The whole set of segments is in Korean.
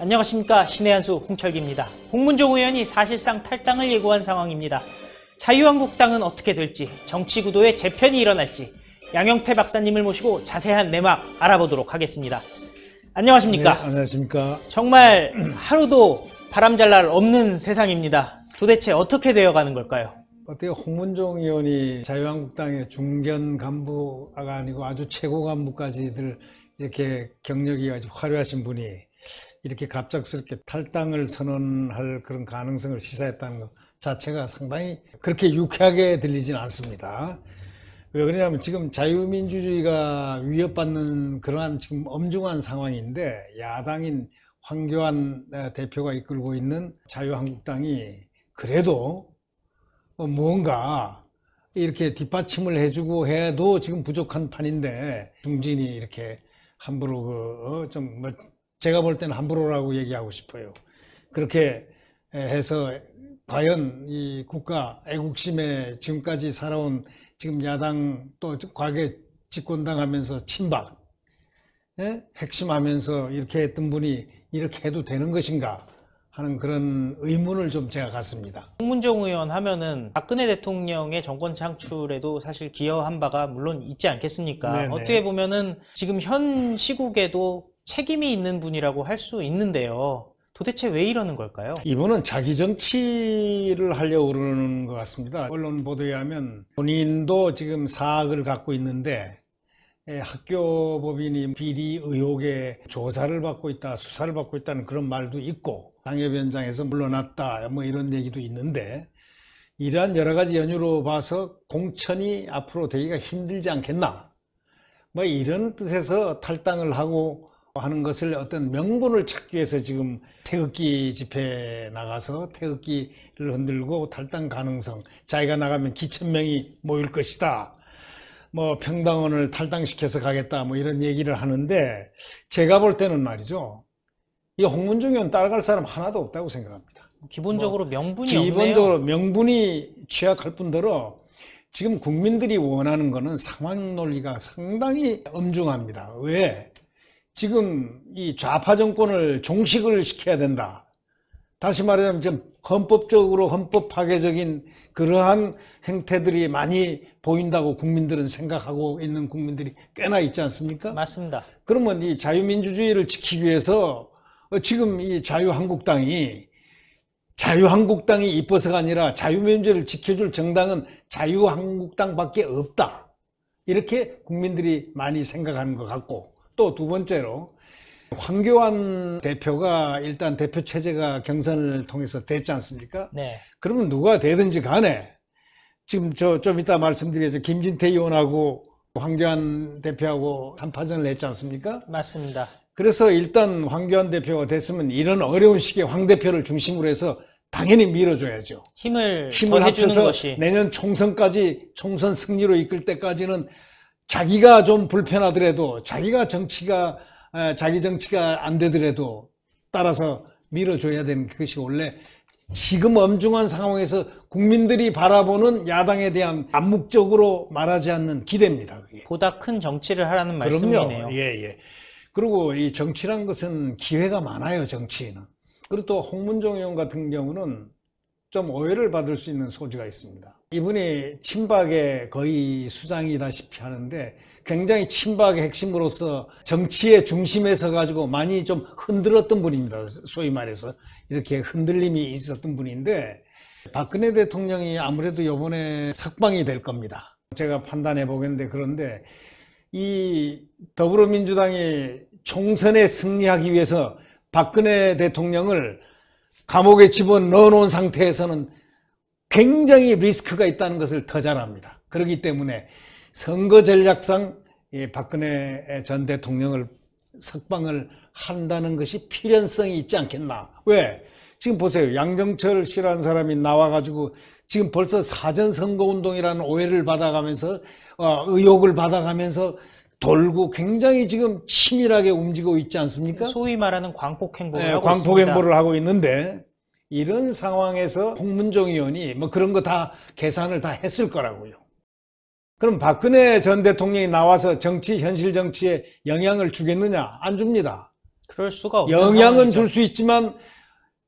안녕하십니까. 신의 한수 홍철기입니다. 홍문종 의원이 사실상 탈당을 예고한 상황입니다. 자유한국당은 어떻게 될지, 정치 구도의 재편이 일어날지 양영태 박사님을 모시고 자세한 내막 알아보도록 하겠습니다. 안녕하십니까. 네, 안녕하십니까. 정말 하루도 바람잘 날 없는 세상입니다. 도대체 어떻게 되어가는 걸까요? 어떻게 홍문종 의원이 자유한국당의 중견 간부가 아니고 아주 최고 간부까지들 이렇게 경력이 아주 화려하신 분이 이렇게 갑작스럽게 탈당을 선언할 그런 가능성을 시사했다는 것 자체가 상당히 그렇게 유쾌하게 들리진 않습니다. 왜 그러냐면 지금 자유민주주의가 위협받는 그러한 지금 엄중한 상황인데, 야당인 황교안 대표가 이끌고 있는 자유한국당이 그래도 뭔가 이렇게 뒷받침을 해주고 해도 지금 부족한 판인데, 중진이 이렇게 함부로 제가 볼 때는 함부로라고 얘기하고 싶어요. 그렇게 해서 과연 이 국가 애국심에 지금까지 살아온 지금 야당 또 과거에 집권당하면서 친박 핵심하면서 이렇게 했던 분이 이렇게 해도 되는 것인가 하는 그런 의문을 좀 제가 갖습니다. 홍문종 의원 하면은 박근혜 대통령의 정권 창출에도 사실 기여한 바가 물론 있지 않겠습니까? 네네. 어떻게 보면은 지금 현 시국에도 책임이 있는 분이라고 할 수 있는데요. 도대체 왜 이러는 걸까요? 이분은 자기 정치를 하려고 그러는 것 같습니다. 언론 보도에 의하면 본인도 지금 사학을 갖고 있는데 학교 법인이 비리 의혹에 조사를 받고 있다, 수사를 받고 있다는 그런 말도 있고, 당협위원장에서 물러났다 뭐 이런 얘기도 있는데, 이러한 여러 가지 연유로 봐서 공천이 앞으로 되기가 힘들지 않겠나, 뭐 이런 뜻에서 탈당을 하고 하는 것을 어떤 명분을 찾기 위해서 지금 태극기 집회에 나가서 태극기를 흔들고 탈당 가능성, 자기가 나가면 기천 명이 모일 것이다, 뭐 평당원을 탈당시켜서 가겠다, 뭐 이런 얘기를 하는데, 제가 볼 때는 말이죠, 이 홍문종 의원 따라갈 사람 하나도 없다고 생각합니다. 기본적으로 명분이 없네요. 기본적으로 명분이 취약할 뿐더러 지금 국민들이 원하는 거는 상황 논리가 상당히 엄중합니다. 왜? 지금 이 좌파 정권을 종식을 시켜야 된다. 다시 말하자면 좀 헌법적으로 헌법 파괴적인 그러한 행태들이 많이 보인다고 국민들은 생각하고 있는 국민들이 꽤나 있지 않습니까? 맞습니다. 그러면 이 자유민주주의를 지키기 위해서 지금 이 자유한국당이 이뻐서가 아니라 자유민주주의를 지켜줄 정당은 자유한국당밖에 없다, 이렇게 국민들이 많이 생각하는 것 같고, 또 두 번째로 황교안 대표가 일단 대표 체제가 경선을 통해서 됐지 않습니까? 네. 그러면 누가 되든지 간에 지금 좀 이따 말씀드리겠죠. 김진태 의원하고 황교안 대표하고 3파전을 했지 않습니까? 맞습니다. 그래서 일단 황교안 대표가 됐으면 이런 어려운 시기에 황 대표를 중심으로 해서 당연히 밀어줘야죠. 힘을 힘을 더해주는 합쳐서 것이. 내년 총선 승리로 이끌 때까지는 자기가 좀 불편하더라도, 자기 정치가 안 되더라도 따라서 밀어줘야 되는 것이 원래 지금 엄중한 상황에서 국민들이 바라보는 야당에 대한 암묵적으로 말하지 않는 기대입니다. 그게. 보다 큰 정치를 하라는 말씀이네요. 그럼요. 예. 그리고 이 정치란 것은 기회가 많아요, 정치인은. 그리고 또 홍문종 의원 같은 경우는 좀 오해를 받을 수 있는 소지가 있습니다. 이분이 친박의 거의 수장이다시피 하는데, 굉장히 친박의 핵심으로서 정치의 중심에 서가지고 많이 좀 흔들었던 분입니다. 소위 말해서 이렇게 흔들림이 있었던 분인데, 박근혜 대통령이 아무래도 이번에 석방이 될 겁니다. 제가 판단해 보겠는데, 그런데 이 더불어민주당이 총선에 승리하기 위해서 박근혜 대통령을 감옥에 집어넣어 놓은 상태에서는 굉장히 리스크가 있다는 것을 더 잘 압니다. 그렇기 때문에 선거 전략상 박근혜 전 대통령을 석방을 한다는 것이 필연성이 있지 않겠나. 왜? 지금 보세요. 양정철 씨라는 사람이 나와가지고 지금 벌써 사전선거운동이라는 오해를 받아가면서 의혹을 받아가면서 돌고 굉장히 지금 치밀하게 움직이고 있지 않습니까? 소위 말하는 광폭행보를 하고 광폭행보를 하고 있는데, 이런 상황에서 홍문종 의원이 뭐 그런 거 다 계산을 다 했을 거라고요. 그럼 박근혜 전 대통령이 나와서 현실 정치에 영향을 주겠느냐? 안 줍니다. 그럴 수가 없는 영향은 상황이죠. 줄 수 있지만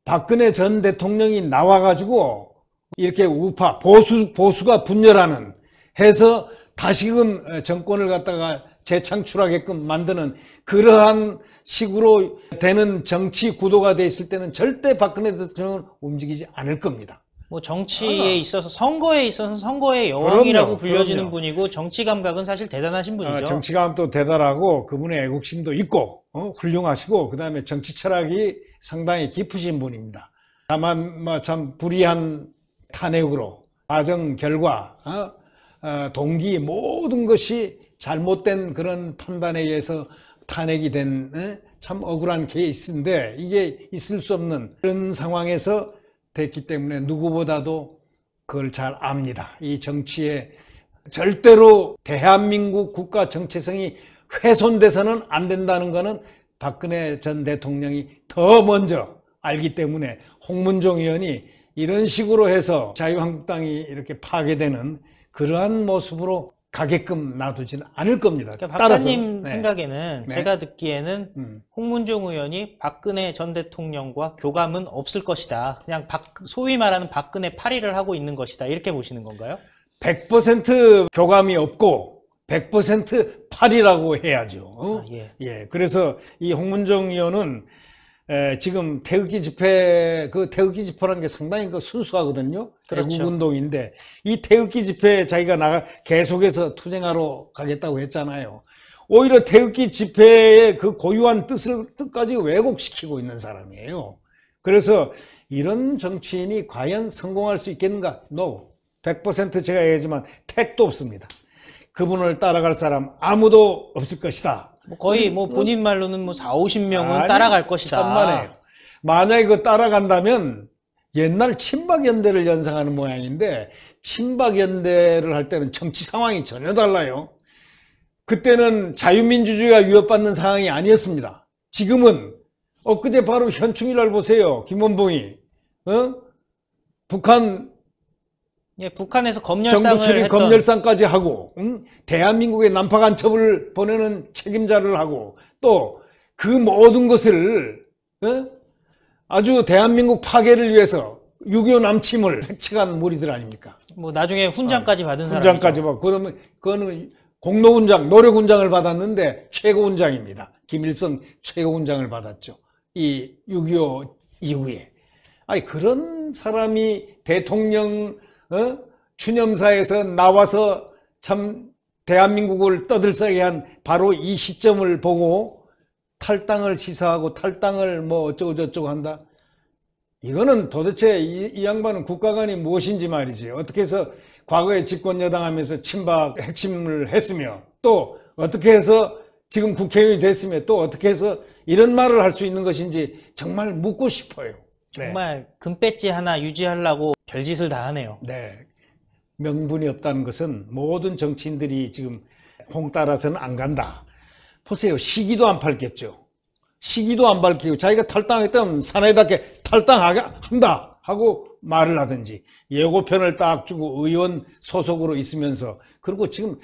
박근혜 전 대통령이 나와가지고 이렇게 우파 보수가 분열하는 해서 다시금 정권을 갖다가 재창출하게끔 만드는 그러한 식으로 되는 정치 구도가 돼 있을 때는 절대 박근혜 대통령은 움직이지 않을 겁니다. 뭐 정치에 있어서 선거에 있어서 선거의 여왕이라고 불려지는 분이고 정치 감각은 사실 대단하신 분이죠. 정치 감도 대단하고 그분의 애국심도 있고 훌륭하시고 그다음에 정치 철학이 상당히 깊으신 분입니다. 다만 뭐 참 불이한 탄핵으로 과정 결과 동기 모든 것이 잘못된 그런 판단에 의해서 탄핵이 된 참 억울한 케이스인데 이게 있을 수 없는 그런 상황에서 됐기 때문에 누구보다도 그걸 잘 압니다. 이 정치에 절대로 대한민국 국가 정체성이 훼손돼서는 안 된다는 것은 박근혜 전 대통령이 더 먼저 알기 때문에 홍문종 의원이 이런 식으로 해서 자유한국당이 이렇게 파괴되는 그러한 모습으로 가게끔 놔두지는 않을 겁니다. 그러니까 박사님 따라서, 생각에는 네. 제가 듣기에는 홍문종 의원이 박근혜 전 대통령과 교감은 없을 것이다. 그냥 소위 말하는 박근혜 파리를 하고 있는 것이다. 이렇게 보시는 건가요? 100% 교감이 없고 100% 파리라고 해야죠. 예. 그래서 이 홍문종 의원은 지금 태극기 집회라는 게 상당히 순수하거든요. 그렇죠. 애국운동인데 이 태극기 집회에 자기가 계속해서 투쟁하러 가겠다고 했잖아요. 오히려 태극기 집회의 그 고유한 뜻까지 왜곡시키고 있는 사람이에요. 그래서 이런 정치인이 과연 성공할 수 있겠는가? No. 100% 제가 얘기하지만 택도 없습니다. 그분을 따라갈 사람 아무도 없을 것이다. 거의 본인 말로는 40-50명은 따라갈 것이다. 천만에요. 만약에 그거 따라간다면 옛날 친박연대를 연상하는 모양인데 친박연대를 할 때는 정치 상황이 전혀 달라요. 그때는 자유민주주의가 위협받는 상황이 아니었습니다. 지금은 엊그제 바로 현충일날 보세요. 김원봉이 북한에서 정부 검열상을 출입 했던 검열상까지 하고 대한민국의 난파 간첩을 보내는 책임자를 하고 또 그 모든 것을 아주 대한민국 파괴를 위해서 6.25 남침을 획책한 무리들 아닙니까? 나중에 훈장까지 받은 사람이죠. 훈장까지 받고 그러면 그거는 공로훈장, 노력훈장을 받았는데 최고훈장입니다. 김일성 최고훈장을 받았죠. 이 6.25 이후에. 아니 그런 사람이 대통령 추념사에서 나와서 참 대한민국을 떠들썩게 한 바로 이 시점을 보고 탈당을 시사하고 탈당을 어쩌고 저쩌고 한다. 이거는 도대체 이 양반은 국가관이 무엇인지 말이지. 어떻게 해서 과거에 집권 여당하면서 친박 핵심을 했으며 또 어떻게 해서 지금 국회의원이 됐으며 또 어떻게 해서 이런 말을 할 수 있는 것인지 정말 묻고 싶어요. 정말 금배지 하나 유지하려고 별짓을 다 하네요. 네. 명분이 없다는 것은 모든 정치인들이 지금 홍 따라서는 안 간다. 보세요. 시기도 안 밝겠죠. 시기도 안 밝히고 자기가 탈당했다면 사나이답게 탈당한다 하고 말을 하든지 예고편을 딱 주고 의원 소속으로 있으면서 그리고 지금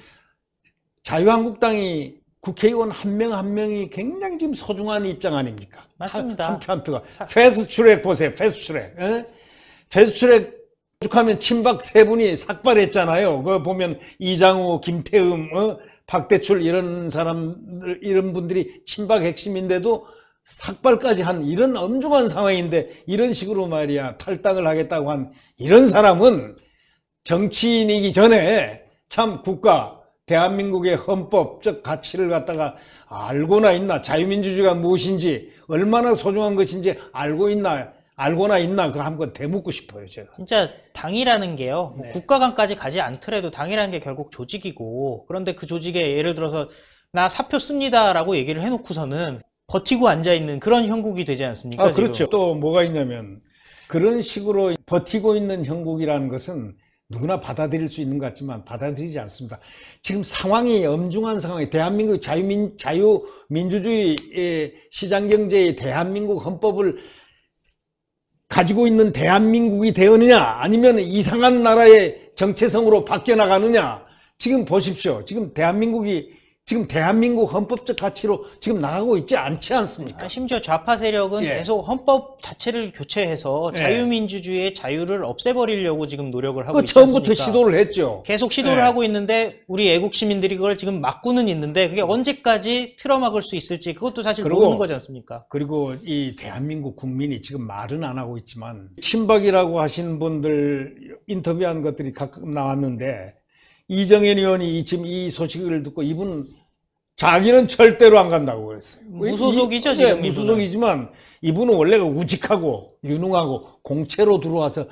자유한국당이 국회의원 한 명 한 명이 굉장히 지금 소중한 입장 아닙니까? 맞습니다. 한 표 한 표가. 패스트트랙 보세요. 패스트트랙. 패스트트랙 오죽하면 친박 세 분이 삭발했잖아요. 그거 보면 이장우, 김태흠, 박대출 이런 사람들, 이런 분들이 친박 핵심인데도 삭발까지 한 이런 엄중한 상황인데 이런 식으로 말이야 탈당을 하겠다고 한 이런 사람은 정치인이기 전에 참 국가, 대한민국의 헌법적 가치를 갖다가 알고나 있나, 자유민주주의가 무엇인지 얼마나 소중한 것인지 알고나 있나 그거 한번 되묻고 싶어요. 제가 진짜 당이라는 게요, 국가관까지 가지 않더라도 당이라는 게 결국 조직이고, 그런데 그 조직에 예를 들어서 나 사표 씁니다 라고 얘기를 해놓고서는 버티고 앉아있는 그런 형국이 되지 않습니까? 그렇죠. 지금? 또 뭐가 있냐면 그런 식으로 버티고 있는 형국이라는 것은 누구나 받아들일 수 있는 것 같지만 받아들이지 않습니다. 지금 상황이 엄중한 상황이 대한민국 자유민주주의 시장경제의 대한민국 헌법을 가지고 있는 대한민국이 되었느냐 아니면 이상한 나라의 정체성으로 바뀌어 나가느냐. 지금 보십시오. 지금 대한민국이 지금 대한민국 헌법적 가치로 지금 나가고 있지 않지 않습니까? 심지어 좌파 세력은 예. 계속 헌법 자체를 교체해서 예. 자유민주주의의 자유를 없애버리려고 지금 노력을 하고 그 있지 처음부터 않습니까? 시도를 했죠. 계속 시도를 예. 하고 있는데 우리 애국 시민들이 그걸 지금 막고는 있는데 그게 언제까지 틀어막을 수 있을지 그것도 사실 그리고 모르는 거지 않습니까? 그리고 이 대한민국 국민이 지금 말은 안 하고 있지만 친박이라고 하신 분들 인터뷰한 것들이 가끔 나왔는데 이정현 의원이 지금 이 소식을 듣고 이분 자기는 절대로 안 간다고 그랬어요. 무소속이죠, 지금 이분은. 무소속이지만 이분은 원래가 우직하고 유능하고 공채로 들어와서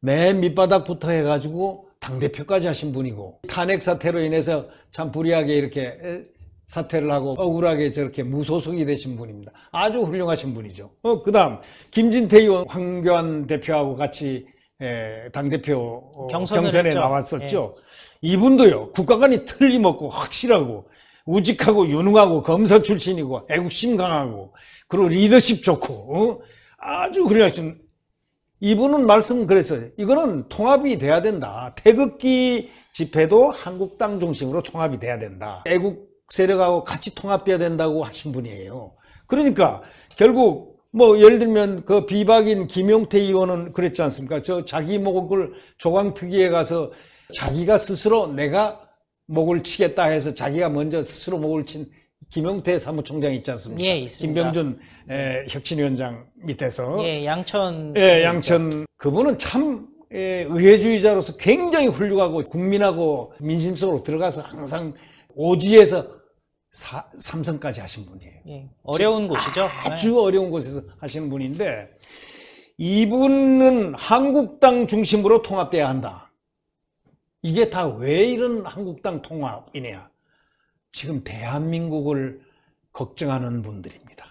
맨 밑바닥부터 해가지고 당대표까지 하신 분이고 탄핵 사태로 인해서 참 불이하게 이렇게 사퇴를 하고 억울하게 저렇게 무소속이 되신 분입니다. 아주 훌륭하신 분이죠. 그 다음 김진태 의원 황교안 대표하고 같이 당대표 경선에 했죠. 나왔었죠. 이분도요, 국가관이 틀림없고 확실하고 우직하고 유능하고 검사 출신이고 애국심 강하고 그리고 리더십 좋고 아주 훌륭하신 이분은 말씀 그랬어요. 이거는 통합이 돼야 된다. 태극기 집회도 한국당 중심으로 통합이 돼야 된다. 애국 세력하고 같이 통합돼야 된다고 하신 분이에요. 그러니까 결국 뭐 예를 들면 그 비박인 김용태 의원은 그랬지 않습니까? 저 자기 목을 조강특위에 가서 자기가 스스로 내가 목을 치겠다 해서 자기가 먼저 스스로 목을 친 김용태 사무총장 있지 않습니까? 예, 있습니다. 김병준 혁신위원장 밑에서. 예, 양천. 예, 양천. 그분은 참 의회주의자로서 굉장히 훌륭하고 국민하고 민심 속으로 들어가서 항상 오지에서 삼선까지 하신 분이에요. 예, 어려운 곳이죠. 아주 어려운 곳에서 하시는 분인데 이분은 한국당 중심으로 통합돼야 한다. 이게 다 왜 이런 한국당 통합이냐? 지금 대한민국을 걱정하는 분들입니다.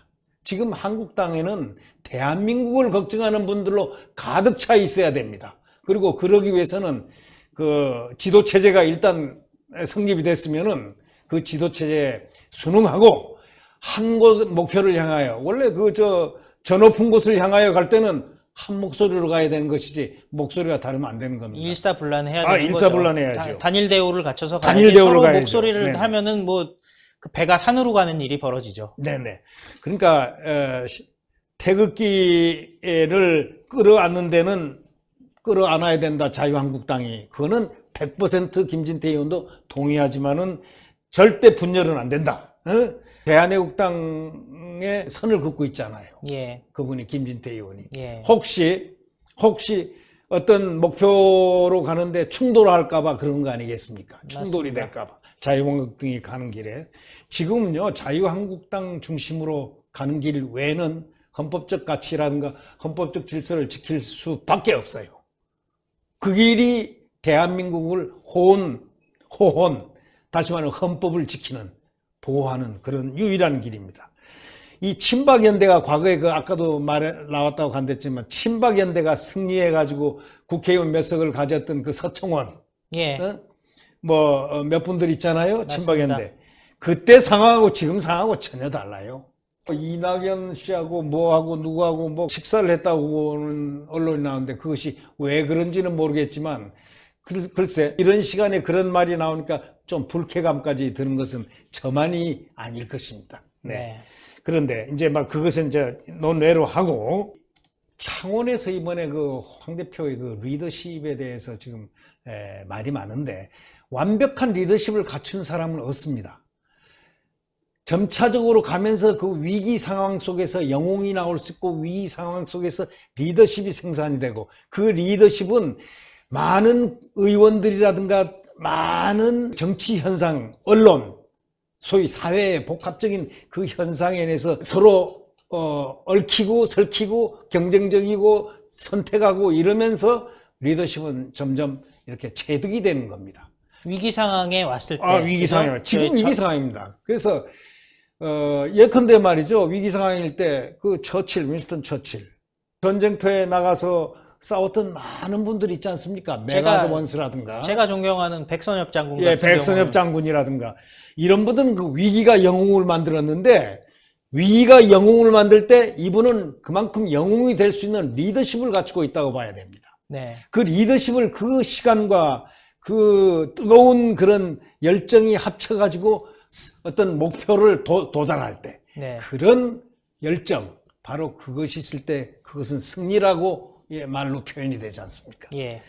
지금 한국당에는 대한민국을 걱정하는 분들로 가득 차 있어야 됩니다. 그리고 그러기 위해서는 그 지도체제가 일단 성립이 됐으면은 그 지도체제에 순응하고 한 곳 목표를 향하여 원래 저 높은 곳을 향하여 갈 때는 한 목소리로 가야 되는 것이지 목소리가 다르면 안 되는 겁니다. 일사불란해야 되는 거죠. 일사불란해야죠. 단일 대우를 갖춰서 단일 대우로 서로 가야죠. 목소리를 네네. 하면은 뭐 그 배가 산으로 가는 일이 벌어지죠. 네네. 그러니까 태극기를 끌어안는 데는 끌어안아야 된다. 자유한국당이. 그거는 100% 김진태 의원도 동의하지만은 절대 분열은 안 된다. 대한애국당의 선을 긋고 있잖아요. 예. 그분이 김진태 의원이. 예. 혹시 어떤 목표로 가는데 충돌할까봐 그런 거 아니겠습니까? 충돌이 맞습니다. 될까봐. 자유한국당이 가는 길에. 지금은요, 자유한국당 중심으로 가는 길 외에는 헌법적 가치라든가 헌법적 질서를 지킬 수밖에 없어요. 그 길이 대한민국을 다시 말하면 헌법을 지키는, 보호하는 그런 유일한 길입니다. 이 친박연대가 과거에 아까도 나왔다고 간댔지만 친박연대가 승리해가지고 국회의원 몇 석을 가졌던 그 서청원, 예. 몇 분들 있잖아요. 맞습니다. 친박연대. 그때 상황하고 지금 상황하고 전혀 달라요. 이낙연 씨하고 누구하고 식사를 했다고는 언론이 나오는데 그것이 왜 그런지는 모르겠지만 글쎄 이런 시간에 그런 말이 나오니까 좀 불쾌감까지 드는 것은 저만이 아닐 것입니다. 네. 그런데 이제 그것은 이제 논외로 하고 창원에서 이번에 그 황 대표의 그 리더십에 대해서 지금 말이 많은데 완벽한 리더십을 갖춘 사람은 없습니다. 점차적으로 가면서 그 위기 상황 속에서 영웅이 나올 수 있고 위기 상황 속에서 리더십이 생산이 되고 그 리더십은 많은 의원들이라든가 많은 정치 현상, 언론, 소위 사회의 복합적인 그 현상에 대해서 서로 얽히고 설키고 경쟁적이고 선택하고 이러면서 리더십은 점점 이렇게 체득이 되는 겁니다. 위기 상황에 왔을 때. 위기 상황. 지금 위기 상황입니다. 그래서 예컨대 말이죠. 위기 상황일 때 그 윈스턴 처칠 전쟁터에 나가서 싸웠던 많은 분들이 있지 않습니까? 메가드 원스라든가. 제가 존경하는 백선엽 장군 같은 백선엽 장군이라든가 이런 분들은 그 위기가 영웅을 만들었는데 위기가 영웅을 만들 때 이분은 그만큼 영웅이 될 수 있는 리더십을 갖추고 있다고 봐야 됩니다. 네. 그 리더십을 그 시간과 그 뜨거운 그런 열정이 합쳐가지고 어떤 목표를 도달할 때 네. 그런 열정, 바로 그것이 있을 때 그것은 승리라고 말로 표현이 되지 않습니까? 예.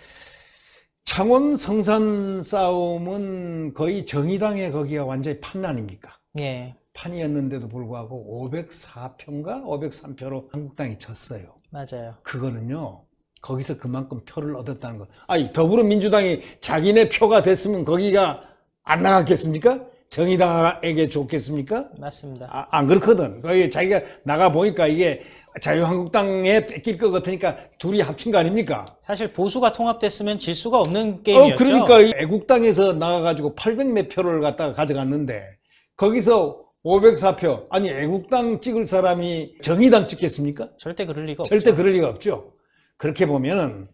창원 성산 싸움은 거의 정의당의 거기가 완전히 판 아닙니까? 예. 판이었는데도 불구하고 504표인가 503표로 한국당이 졌어요. 맞아요. 그거는요, 거기서 그만큼 표를 얻었다는 것. 아니, 더불어민주당이 자기네 표가 됐으면 거기가 안 나갔겠습니까? 정의당에게 좋겠습니까? 맞습니다. 안 그렇거든. 거기 자기가 나가보니까 이게 자유한국당에 뺏길 것 같으니까 둘이 합친 거 아닙니까? 사실 보수가 통합됐으면 질 수가 없는 게임이었죠. 그러니까 애국당에서 나가가지고 800몇 표를 갖다가 가져갔는데 거기서 504표. 아니, 애국당 찍을 사람이 정의당 찍겠습니까? 절대 그럴 리가 없죠. 절대 그럴 리가 없죠. 그렇게 보면은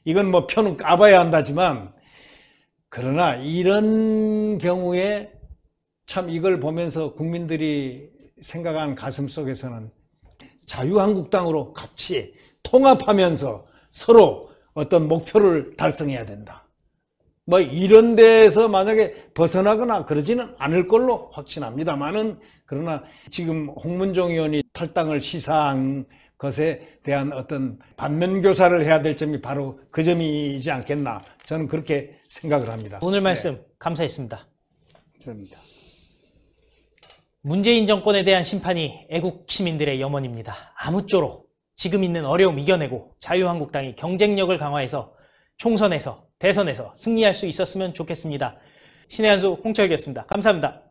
이건 뭐 표는 까봐야 한다지만, 그러나 이런 경우에 참 이걸 보면서 국민들이 생각하는 가슴 속에서는 자유한국당으로 같이 통합하면서 서로 어떤 목표를 달성해야 된다. 뭐 이런 데서 만약에 벗어나거나 그러지는 않을 걸로 확신합니다만은, 그러나 지금 홍문종 의원이 탈당을 시사한 것에 대한 어떤 반면교사를 해야 될 점이 바로 그 점이지 않겠나, 저는 그렇게 생각을 합니다. 오늘 말씀 감사했습니다. 감사합니다. 문재인 정권에 대한 심판이 애국 시민들의 염원입니다. 아무쪼록 지금 있는 어려움 이겨내고 자유한국당이 경쟁력을 강화해서 총선에서 대선에서 승리할 수 있었으면 좋겠습니다. 신의 한수 홍철기였습니다. 감사합니다.